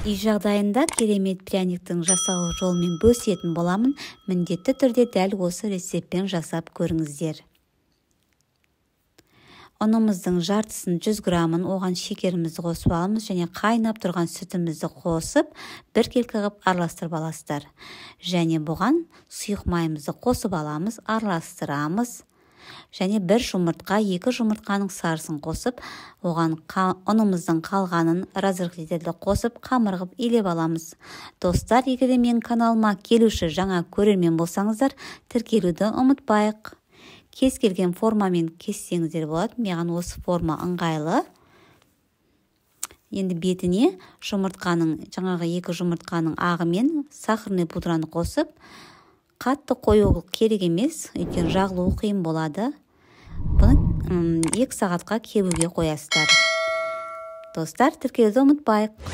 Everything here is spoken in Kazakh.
Үй жағдайында керемет пряниктің жасалу жолымен бөлісетін боламын. Міндетті түрде дәл осы рецептпен жасап көріңіздер. Ұнымыздың жартысын 100 грамын оған шекерімізді қосып аламыз және қайнап тұрған сүтімізді қосып, біркелкі қылып араластырып аласыздар. Және бұған сұйық майымызды қосып аламыз, араластырамыз. Және 1 жұмыртқа, 2 жұмыртқаның сарысын қосып, оған ұнымыздың қалғанын разрыхлителді қосып, қамыр қылып илеп аламыз. Достар, егер де менің каналыма келуші жаңа көрермен болсаңыздар, тіркелуді ұмытпайық. Кез келген формамен кессеңіздер болады. Маған осы форма ыңғайлы. Енді бетіне жаңағы 2 жұмыртқаның ағы мен сахарный пудраны қосып, қатты қою керек емес, өйткені жағылуы қиын болады. Бұны 2 сағатқа кебуге қоясыздар. Достар, тіркелуді ұмытпайық.